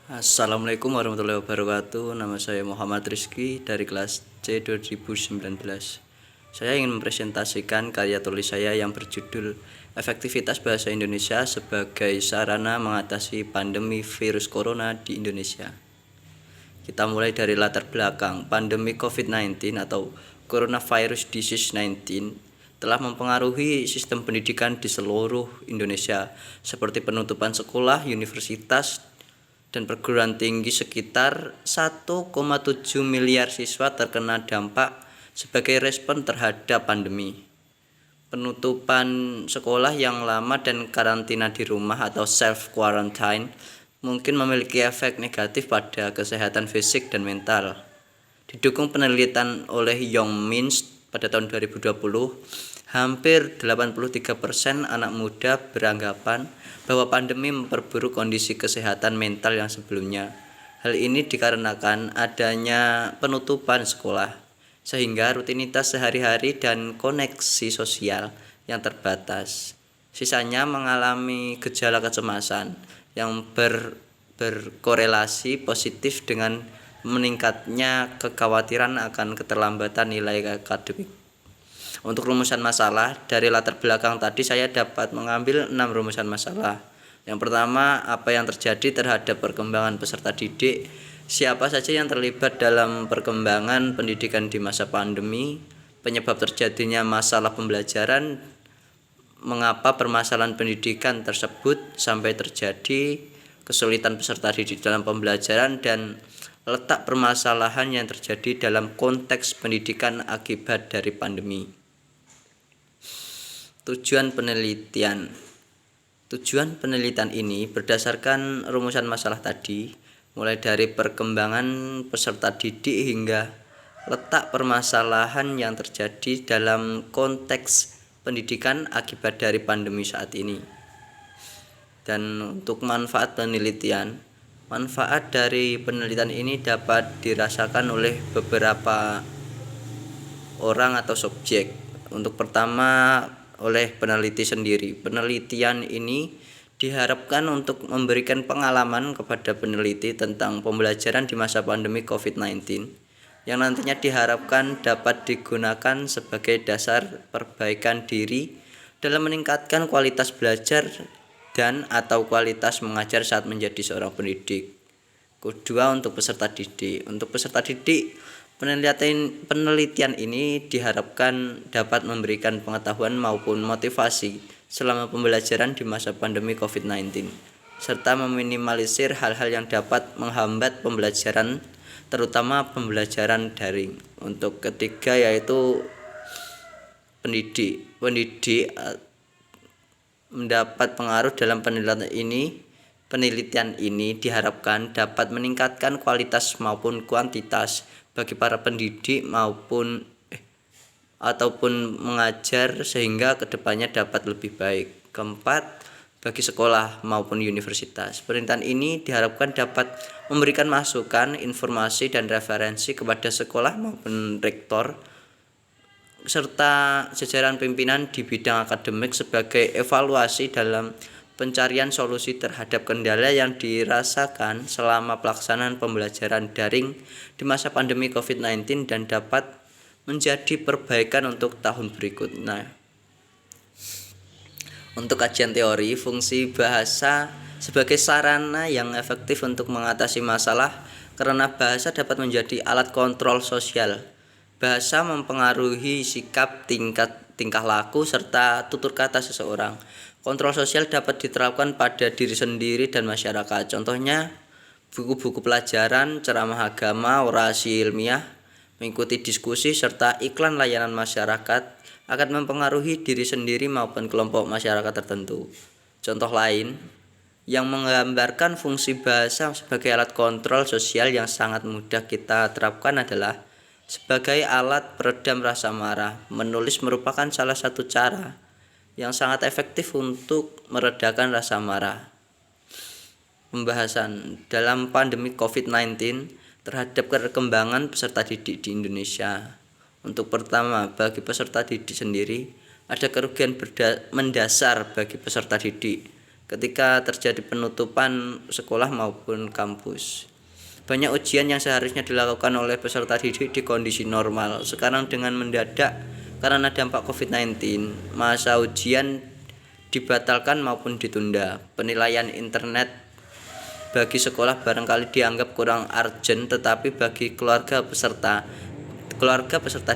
Assalamualaikum warahmatullahi wabarakatuh. Nama saya Muhammad Rizky dari kelas C 2019. Saya ingin mempresentasikan karya tulis saya yang berjudul Efektivitas Bahasa Indonesia sebagai Sarana Mengatasi Pandemi Virus Corona di Indonesia. Kita mulai dari latar belakang. Pandemi COVID-19 atau Coronavirus Disease 19 telah mempengaruhi sistem pendidikan di seluruh Indonesia, seperti penutupan sekolah, universitas, dan perguruan tinggi. Sekitar 1,7 miliar siswa terkena dampak sebagai respon terhadap pandemi. Penutupan sekolah yang lama dan karantina di rumah atau self quarantine mungkin memiliki efek negatif pada kesehatan fisik dan mental. Didukung penelitian oleh Young Minst pada tahun 2020, hampir 83% anak muda beranggapan bahwa pandemi memperburuk kondisi kesehatan mental yang sebelumnya. Hal ini dikarenakan adanya penutupan sekolah, sehingga rutinitas sehari-hari dan koneksi sosial yang terbatas. Sisanya mengalami gejala kecemasan yang berkorelasi positif dengan meningkatnya kekhawatiran akan keterlambatan nilai akademik. Untuk rumusan masalah, dari latar belakang tadi saya dapat mengambil 6 rumusan masalah. Yang pertama, apa yang terjadi terhadap perkembangan peserta didik, siapa saja yang terlibat dalam perkembangan pendidikan di masa pandemi, penyebab terjadinya masalah pembelajaran, mengapa permasalahan pendidikan tersebut sampai terjadi, kesulitan peserta didik dalam pembelajaran, dan letak permasalahan yang terjadi dalam konteks pendidikan akibat dari pandemi. Tujuan penelitian ini berdasarkan rumusan masalah tadi, mulai dari perkembangan peserta didik hingga letak permasalahan yang terjadi dalam konteks pendidikan akibat dari pandemi saat ini. Dan untuk manfaat dari penelitian ini dapat dirasakan oleh beberapa orang atau subjek. Untuk pertama, oleh peneliti sendiri. Penelitian ini diharapkan untuk memberikan pengalaman kepada peneliti tentang pembelajaran di masa pandemi COVID-19 yang nantinya diharapkan dapat digunakan sebagai dasar perbaikan diri dalam meningkatkan kualitas belajar dan atau kualitas mengajar saat menjadi seorang pendidik. Kedua, untuk peserta didik. Untuk peserta didik, penelitian ini diharapkan dapat memberikan pengetahuan maupun motivasi selama pembelajaran di masa pandemi COVID-19, serta meminimalisir hal-hal yang dapat menghambat pembelajaran, terutama pembelajaran daring. Untuk ketiga, yaitu pendidik mendapat pengaruh dalam penelitian ini diharapkan dapat meningkatkan kualitas maupun kuantitas bagi para pendidik ataupun mengajar sehingga kedepannya dapat lebih baik. Keempat, bagi sekolah maupun universitas. Penelitian ini diharapkan dapat memberikan masukan, informasi, dan referensi kepada sekolah maupun rektor serta jajaran pimpinan di bidang akademik sebagai evaluasi dalam pencarian solusi terhadap kendala yang dirasakan selama pelaksanaan pembelajaran daring di masa pandemi COVID-19 dan dapat menjadi perbaikan untuk tahun berikutnya. Untuk kajian teori, fungsi bahasa sebagai sarana yang efektif untuk mengatasi masalah karena bahasa dapat menjadi alat kontrol sosial. Bahasa mempengaruhi sikap, tingkah laku, serta tutur kata seseorang. Kontrol sosial dapat diterapkan pada diri sendiri dan masyarakat. Contohnya, buku-buku pelajaran, ceramah agama, orasi ilmiah, mengikuti diskusi, serta iklan layanan masyarakat akan mempengaruhi diri sendiri maupun kelompok masyarakat tertentu. Contoh lain yang menggambarkan fungsi bahasa sebagai alat kontrol sosial yang sangat mudah kita terapkan adalah sebagai alat peredam rasa marah. Menulis merupakan salah satu cara yang sangat efektif untuk meredakan rasa marah. Pembahasan dalam pandemi COVID-19 terhadap perkembangan peserta didik di Indonesia. Untuk pertama, bagi peserta didik sendiri, ada kerugian mendasar bagi peserta didik ketika terjadi penutupan sekolah maupun kampus. Banyak ujian yang seharusnya dilakukan oleh peserta didik di kondisi normal, sekarang dengan mendadak karena dampak COVID-19, masa ujian dibatalkan maupun ditunda. Penilaian internet bagi sekolah barangkali dianggap kurang urgent, tetapi bagi keluarga peserta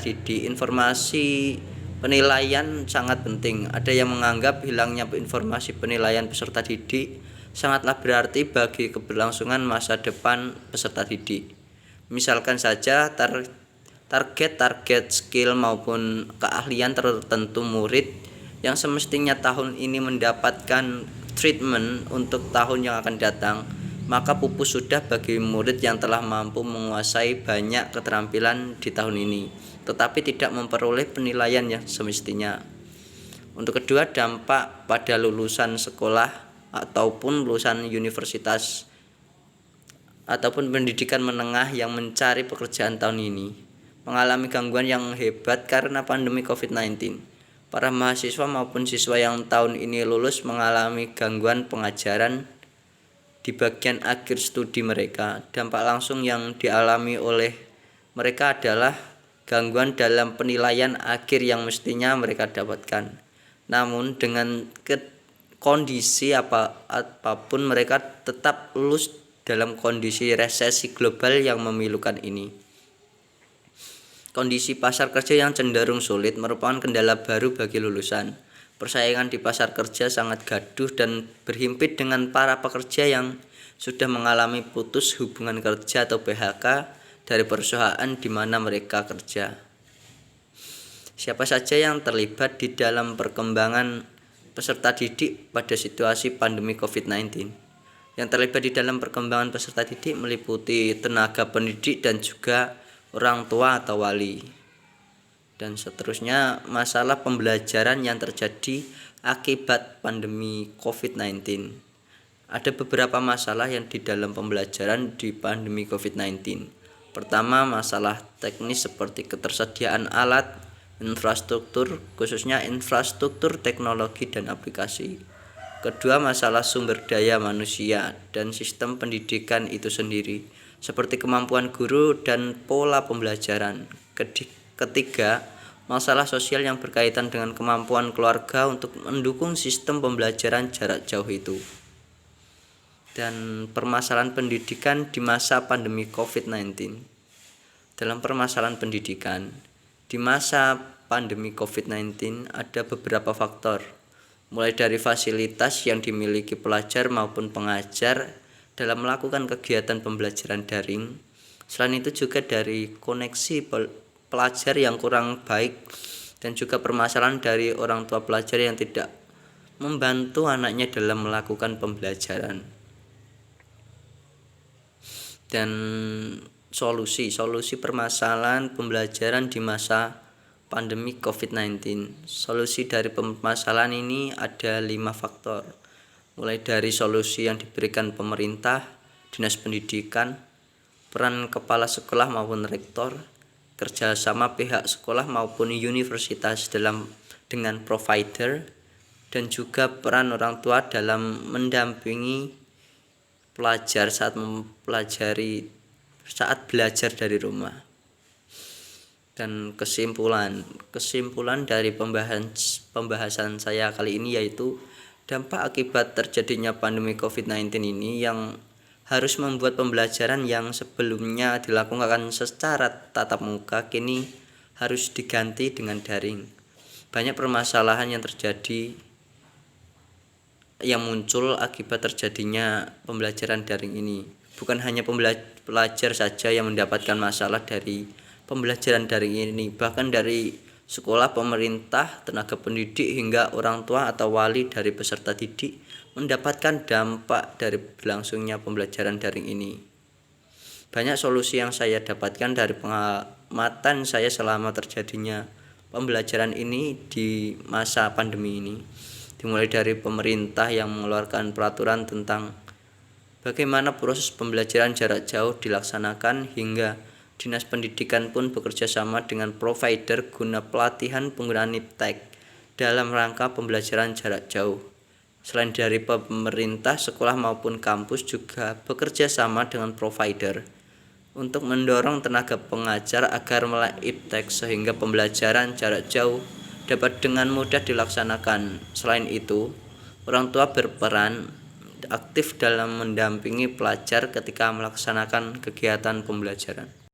didik, informasi penilaian sangat penting. Ada yang menganggap hilangnya informasi penilaian peserta didik sangatlah berarti bagi keberlangsungan masa depan peserta didik. Misalkan saja target skill maupun keahlian tertentu murid yang semestinya tahun ini mendapatkan treatment untuk tahun yang akan datang, maka pupus sudah bagi murid yang telah mampu menguasai banyak keterampilan di tahun ini, tetapi tidak memperoleh penilaian yang semestinya. Untuk kedua, dampak pada lulusan sekolah ataupun lulusan universitas ataupun pendidikan menengah yang mencari pekerjaan tahun ini mengalami gangguan yang hebat karena pandemi COVID-19. Para mahasiswa maupun siswa yang tahun ini lulus mengalami gangguan pengajaran di bagian akhir studi mereka. Dampak langsung yang dialami oleh mereka adalah gangguan dalam penilaian akhir yang mestinya mereka dapatkan. Namun dengan kondisi apapun mereka tetap lulus dalam kondisi resesi global yang memilukan ini. Kondisi pasar kerja yang cenderung sulit merupakan kendala baru bagi lulusan. Persaingan di pasar kerja sangat gaduh dan berhimpit dengan para pekerja yang sudah mengalami putus hubungan kerja atau PHK dari perusahaan di mana mereka kerja. Siapa saja yang terlibat di dalam perkembangan peserta didik pada situasi pandemi COVID-19? Yang terlibat di dalam perkembangan peserta didik meliputi tenaga pendidik dan juga orang tua atau wali. Dan seterusnya, masalah pembelajaran yang terjadi akibat pandemi COVID-19. Ada beberapa masalah yang di dalam pembelajaran di pandemi COVID-19. Pertama, masalah teknis seperti ketersediaan alat, infrastruktur, khususnya infrastruktur teknologi dan aplikasi. Kedua, masalah sumber daya manusia dan sistem pendidikan itu sendiri, seperti kemampuan guru dan pola pembelajaran. Ketiga, masalah sosial yang berkaitan dengan kemampuan keluarga untuk mendukung sistem pembelajaran jarak jauh itu. Dan permasalahan pendidikan di masa pandemi COVID-19. Dalam permasalahan pendidikan, di masa pandemi COVID-19 ada beberapa faktor, mulai dari fasilitas yang dimiliki pelajar maupun pengajar dalam melakukan kegiatan pembelajaran daring. Selain itu juga dari koneksi pelajar yang kurang baik dan juga permasalahan dari orang tua pelajar yang tidak membantu anaknya dalam melakukan pembelajaran. Dan solusi permasalahan pembelajaran di masa pandemi COVID-19. Solusi dari permasalahan ini ada 5 faktor. Mulai dari solusi yang diberikan pemerintah, dinas pendidikan, peran kepala sekolah maupun rektor, kerjasama pihak sekolah maupun universitas dengan provider, dan juga peran orang tua dalam mendampingi pelajar saat belajar dari rumah. Dan kesimpulan dari pembahasan saya kali ini yaitu dampak akibat terjadinya pandemi COVID-19 ini yang harus membuat pembelajaran yang sebelumnya dilakukan secara tatap muka kini harus diganti dengan daring. Banyak permasalahan yang muncul akibat terjadinya pembelajaran daring ini. Bukan hanya pelajar saja yang mendapatkan masalah dari pembelajaran daring ini, bahkan dari sekolah, pemerintah, tenaga pendidik hingga orang tua atau wali dari peserta didik mendapatkan dampak dari berlangsungnya pembelajaran daring ini. Banyak solusi yang saya dapatkan dari pengamatan saya selama terjadinya pembelajaran ini di masa pandemi ini. Dimulai dari pemerintah yang mengeluarkan peraturan tentang bagaimana proses pembelajaran jarak jauh dilaksanakan, hingga dinas pendidikan pun bekerja sama dengan provider guna pelatihan penggunaan niptek dalam rangka pembelajaran jarak jauh. Selain dari pemerintah, sekolah maupun kampus juga bekerja sama dengan provider untuk mendorong tenaga pengajar agar melek iptek sehingga pembelajaran jarak jauh dapat dengan mudah dilaksanakan. Selain itu, orang tua berperan aktif dalam mendampingi pelajar ketika melaksanakan kegiatan pembelajaran.